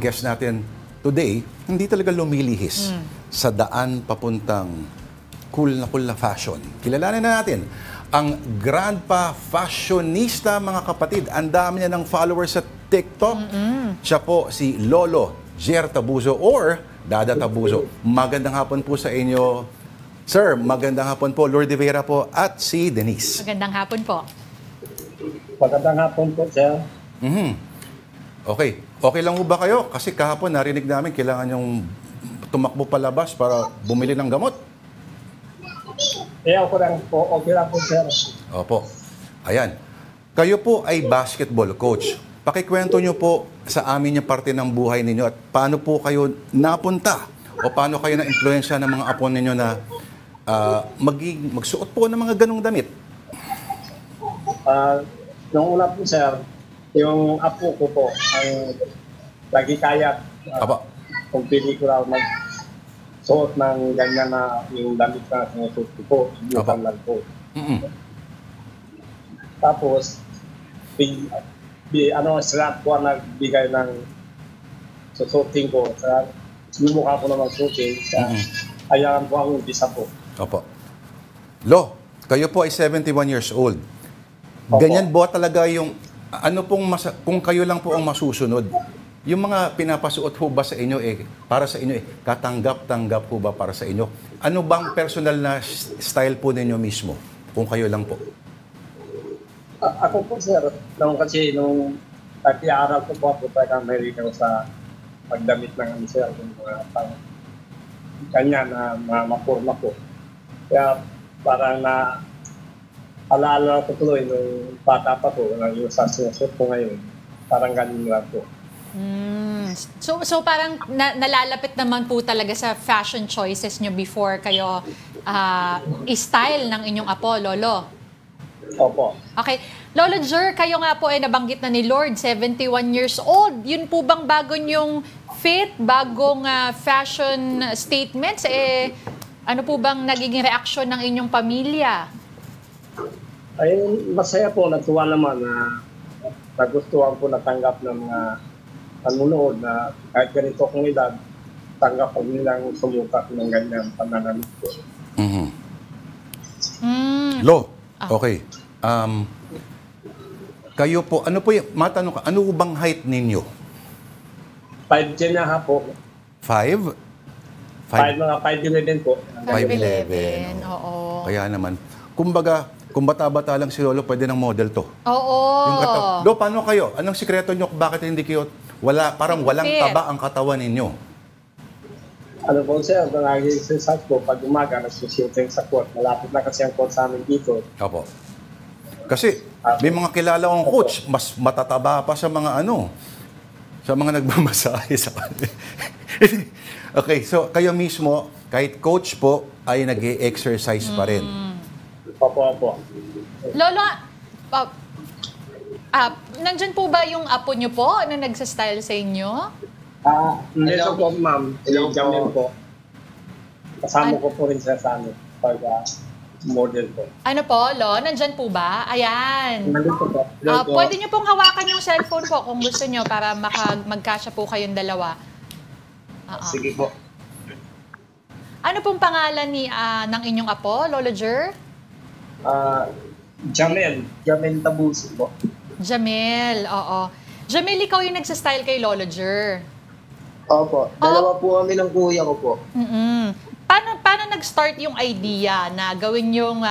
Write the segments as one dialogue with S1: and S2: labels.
S1: guest natin today, hindi talaga lumilihis sa daan papuntang cool na fashion. Kilalanin na natin ang grandpa fashionista, mga kapatid. Ang dami niya ng followers sa TikTok. Siya po si Lolo Jer Tabuzo or Dada Tabuzo. Magandang hapon po sa inyo, sir. Magandang hapon po, Lord de Vera po, at si Denise.
S2: Magandang hapon po.
S3: Magandang hapon po, sir.
S1: Okay. Okay lang po ba kayo? Kasi kahapon narinig namin kailangan yung tumakbo palabas para bumili ng gamot.
S3: Ako lang po. Okay lang po, sir.
S1: Opo. Ayan. Kayo po ay basketball coach. Pakikwento nyo po sa amin yung parte ng buhay ninyo at paano po kayo napunta o paano kayo na-influensya ng mga apo ninyo na magsuot po ng mga ganong damit.
S3: Noong una po, sir, yung apo ko po, ang lagi kaya kung pili ko raw magsuot ng ganyan na yung damit na sinusuot ko po, subukan lang po. Tapos, sila po ang nagbigay ng susuting ko. Sinumukha ko naman susuting. Ayaran po ang umpisa po.
S1: Opo. Lo, kayo po ay 71 years old.
S3: Opo.
S1: Ganyan po talaga yung, kung kayo lang po ang masusunod, yung mga pinapasuot po ba sa inyo, para sa inyo, katanggap-tanggap po ba para sa inyo? Ano bang personal na style po ninyo mismo, kung kayo lang po?
S3: Ako po, sir, nung nag-iaral ko po ako talagang Amerika sa pagdamit ng sir, yung mga kanya na mapurma po. Kaya parang alaala ko tuloy nung bata pa po, yung sa sinusuot ko ngayon, parang ganun lang po.
S2: So parang nalalapit naman po talaga sa fashion choices nyo before kayo style ng inyong apo, Lolo?
S3: Opo.
S2: Okay. Lolo Jer, kayo nga po ay nabanggit na ni Lord, 71 years old. Yun po bang bago nyong fit, bagong fashion statements? Ano po bang nagiging reaksyon ng inyong pamilya?
S3: Ay, masaya po, natuwa naman na nagustuhan po natanggap ng mga manunood na kahit ganito kong edad, tanggap po nilang sumukat ng ganyan pananamit po.
S1: Lo, okay. Kayo po, matanong ka, ano bang height ninyo?
S3: 5'10" na po.
S1: 5?
S3: Mga 5'11" po.
S2: 5'11", oo.
S1: Kaya naman, kumbaga, kung bata-bata lang si Lolo, pwede ng model to.
S2: Oo.
S1: Lo, paano kayo? Anong sikreto nyo? Bakit hindi kayo, parang walang taba ang katawan ninyo?
S3: Ano po, sir, nag-exercise po pag umaga, nagsushooting sa court. Malapit na kasi ang court sa amin dito.
S1: Opo. Kasi may mga kilala kong coach, mas matataba pa sa mga sa mga nagmamasahe sa kanila. Okay, so kayo mismo, kahit coach po, ay nag-exercise pa rin.
S3: Opo.
S2: Lolo, nandyan po ba yung apo nyo po na nagsa-style sa inyo?
S3: Hindi po, ma'am. Hello po. Kasama ko po rin sa amin pag model po.
S2: Ano po, Lo? Nandyan po ba? Ayan.
S3: Nandun po.
S2: Pwede nyo pong hawakan yung cellphone po kung gusto nyo para magkasya po kayong dalawa.
S3: Sige po.
S2: Ano pong pangalan ng inyong apo, Lolo Jer?
S3: Jamel Tabuso po.
S2: Jamel, oo. Jamel, ikaw yung nagsa-style kay Lolo Jer.
S4: Opo. Dalawa po kami ng kuya ko po.
S2: Paano nag-start yung idea na gawin yung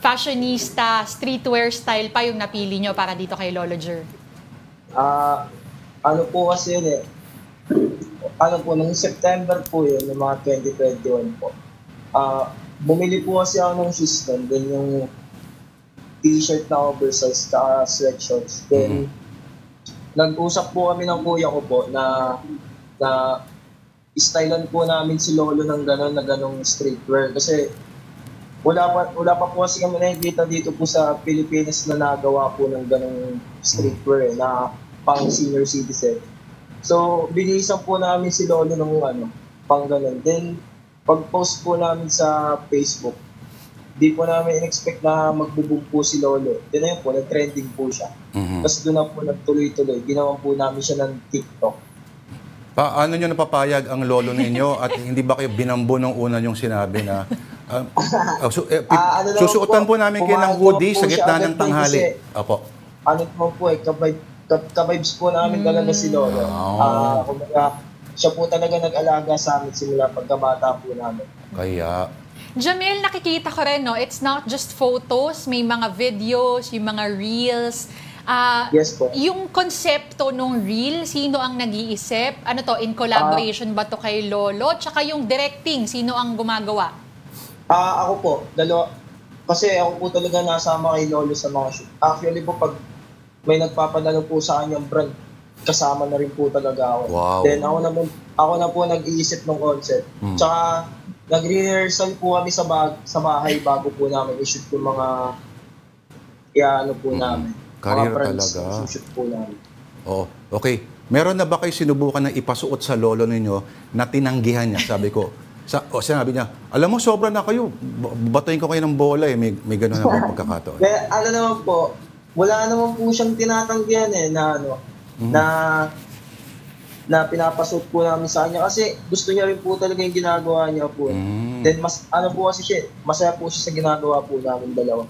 S2: fashionista, streetwear style pa yung napili nyo para dito kay Lolo Jer?
S4: Ano po kasi yun nung September po yun, ng mga 2021 po. Bumili po kasi ako ng shoes nun, then yung t-shirt na oversized ka sweatshirts. Then, nag-usap po kami ng kuya ko po na stylean po namin si Lolo ng ganong streetwear. Kasi wala pa po kasi kami nakikita dito po sa Pilipinas na nagawa po ng ganong streetwear na pang senior citizen. So, binisan po namin si Lolo ng pang ganon. Then, pag-post po namin sa Facebook, di po namin in-expect na magbubog po si Lolo. Then ayun po, nag-trending po siya. Tapos doon na po nagtuloy-tuloy. Ginawa po namin siya ng TikTok.
S1: Paano nyo napapayag ang lolo ninyo at hindi ba kayo binambo nung una yung sinabi na
S4: Ano naman
S1: susuotan po namin kayo ng
S4: pumayag naman
S1: hoodie
S4: po
S1: sa
S4: siya
S1: gitna
S4: agad
S1: ng
S4: po
S1: tanghali?
S4: kasi
S1: Opo.
S4: ano po po ka-vibes po namin talaga si Lolo. Kumbaga, siya po talaga nag-alaga sa amin simula pagkabata po namin.
S1: Kaya,
S2: Jamil, nakikita ko rin, no? It's not just photos, may mga videos, yung mga reels.
S4: Yes po.
S2: Yung konsepto nung reel, sino ang nag-iisip? Ano to, in collaboration ba to kay Lolo? Tsaka yung directing, sino ang gumagawa?
S4: Ako po, kasi ako po talaga nasama kay Lolo sa mga shoot. Actually po, pag may nagpapadala po sa kanyang brand, kasama na rin po talaga ako.
S1: Wow.
S4: Then ako na po nag-iisip ng concept. Tsaka nagre-rehearsal po kami sa bahay bago po namin i-shoot yung mga ano po namin.
S1: Career
S4: mga pranks
S1: talaga.
S4: na shoot po namin.
S1: oh, okay. Meron na ba kayo sinubukan na ipasuot sa lolo ninyo na tinanggihan niya? Sabi ko, sinabi niya, alam mo, sobra na kayo. Batuin ko kayo ng bola eh. May gano'n na bang pagkakataon?
S4: Kaya ano naman po, wala naman po siyang tinatanggihan na na pinapasok po namin sa kanya kasi gusto niya rin po talaga yung ginagawa niya po. Then masaya po siya sa ginagawa po namin dalawa.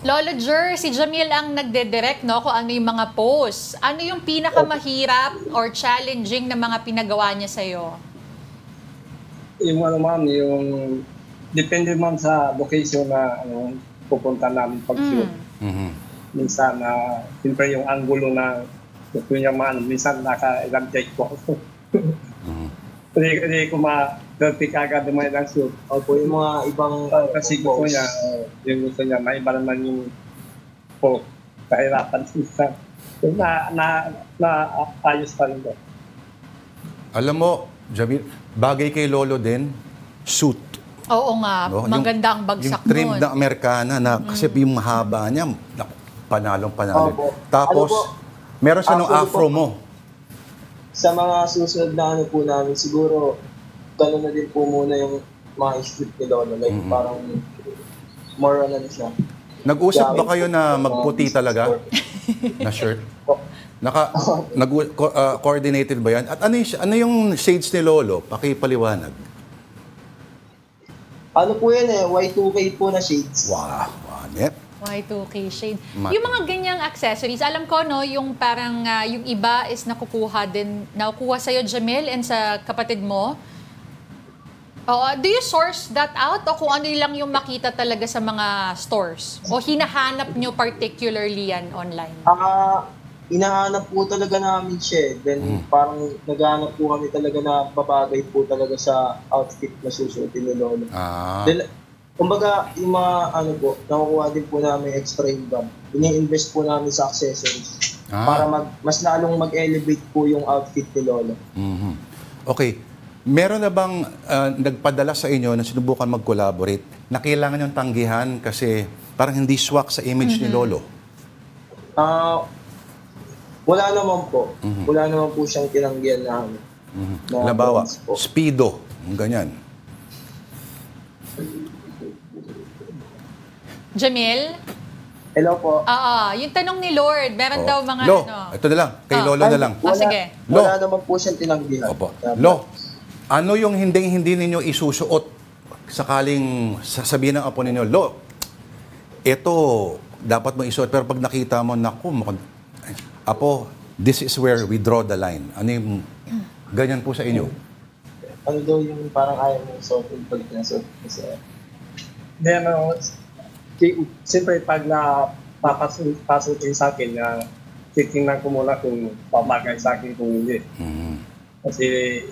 S2: Lolo Jer, si Jamil ang nagde-direct, no? Kung ano yung mga posts. Ano yung pinakamahirap or challenging na mga pinagawa niya sa'yo?
S3: Yung ma'am, yung depende ma'am sa location na pupunta namin pag-shoot. Minsan siyempre yung angulo na gusto niya minsan naka-ilang take po ako. Hindi ko ma-dirty kagad yung mga ilang shoot.
S4: Opo, yung mga ibang
S3: kasi gusto niya, yung gusto niya, maiba naman yung kahirapan minsan. Ayos pa rin doon.
S1: Alam mo, Jamil, bagay kay lolo din, suit.
S2: Oo nga,
S1: No?
S2: maganda ang bagsak
S1: yung trim
S2: nun.
S1: na Amerikana na kasi yung mahaba niya, panalong-panalo.
S4: Opo.
S1: Tapos,
S4: Ano po?
S1: meron siya ng
S4: Actually
S1: afro
S4: po,
S1: mo.
S4: Sa mga susunod na po namin, siguro gano'n na din po muna yung mga shoot ni Lolo. Like parang more on ano siya.
S1: Nag-usap ba kayo na magputi talaga na shirt? Coordinated ba yan? At ano yung shades ni Lolo? Pakipaliwanag.
S4: Ano po yan Y2K po na shades.
S1: Wow, net.
S2: Y2K shade.
S1: Mati.
S2: Yung mga ganyang accessories, alam ko, no, yung parang, yung iba is nakukuha sa'yo, Jamil, and sa kapatid mo. Do you source that out? O kung ano lang yung makita talaga sa mga stores? O hinahanap nyo particularly yan online?
S4: Inahanap po talaga namin siya. Then parang naghahanap po kami talaga na babagay po talaga sa outfit na susuotin ni Lolo. Then, kumbaga, yung mga nakukuha din po namin extra income. Ini-invest po namin sa accessories. Para mas lalong mag-elevate po yung outfit ni Lolo.
S1: Okay. Meron na bang nagpadala sa inyo na sinubukan mag-collaborate na kailangan yung tanggihan kasi parang hindi swak sa image ni Lolo?
S4: Wala naman po. Wala naman po siyang tinanggihan namin.
S1: Halimbawa, Speedo, ganyan.
S2: Jamil?
S4: Hello po.
S2: Yung tanong ni Lord, meron daw mga
S1: ito na lang. Kay Lolo na lang.
S2: Sige.
S4: Wala naman po siyang tinanggihan.
S1: Opo. Lo, ano yung hindi ninyo isusuot sakaling sasabihin ng apo ninyo, Lo, ito dapat mo isuot pero pag nakita mo, naku, apo, this is where we draw the line. Ano yung ganyan po sa inyo?
S4: Ano daw yung parang ayaw mong suotin pag pinasuot kasi
S3: Then, siyempre pag napapasukin sa akin, titingnan ko muna kung pabagay sa akin kung hindi. Kasi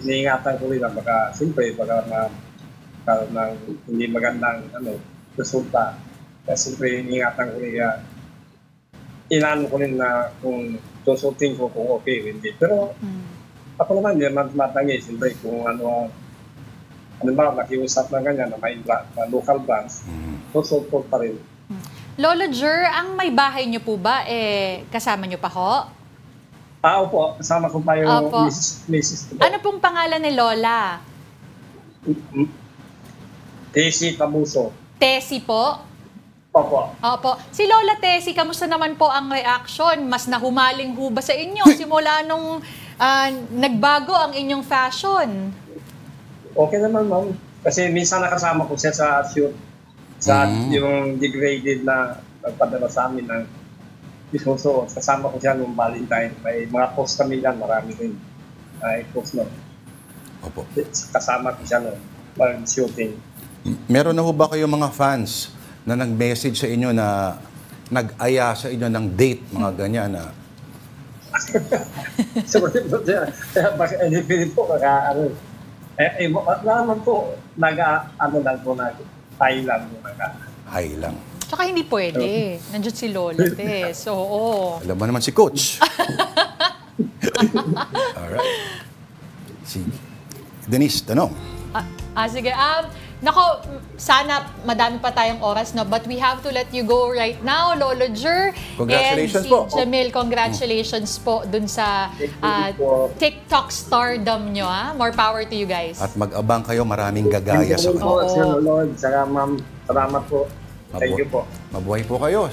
S3: iniingatan ko rin na baka ng hindi magandang resulta. Kaya siyempre iniingatan ko rin inano ko rin na kung susutin ko kung okay o hindi. Pero ako naman hindi matangi. Siyempre kung ba nakiusap na ganyan na may local brands, susuport pa rin.
S2: Lolo Jer, ang may bahay niyo po ba, kasama niyo pa ho?
S3: Opo, kasama ko pa yung Mrs.
S2: Ano pong pangalan ni Lola?
S3: Tessie Tabuso.
S2: Tessie po?
S3: Opo.
S2: Opo. Si Lola Tessie, kamusta naman po ang reaction? Mas nahumaling ho ba sa inyo simula nung nagbago ang inyong fashion.
S3: Okay naman, ma'am. Kasi minsan nakasama ko siya sa shoot. Sa yung degraded na nagpadala sa amin ng isuso. Kasama ko siya nung Valentine. May mga post kami yan, marami rin. I-post no.
S1: Opo.
S3: Kasama ko siya nung shooting.
S1: Meron na ho ba kayo mga fans na nag-message sa inyo na nag-aya sa inyo ng date, mga ganyan na?
S3: Sorry po siya. Kaya baka anything po, naman po, ano lang po, tayo lang po,
S1: Hay lang.
S2: Tsaka hindi pwede. Nandiyan si Lolo, te. So, oo.
S1: Alam mo naman si Coach. Alright. Si Denise, tanong.
S2: Sige. Nako, sana madami pa tayong oras, no? But we have to let you go right now, Lolo Jer.
S1: Congratulations
S2: and si
S1: po.
S2: Jamil, congratulations po dun sa TikTok stardom nyo, ha? More power to you guys.
S1: At mag-abang kayo, maraming gagaya sa
S3: Thank you
S1: kanila.
S3: po, Sir Lord. Saka ma'am, salamat po. Thank you po.
S1: Mabuhay po kayo.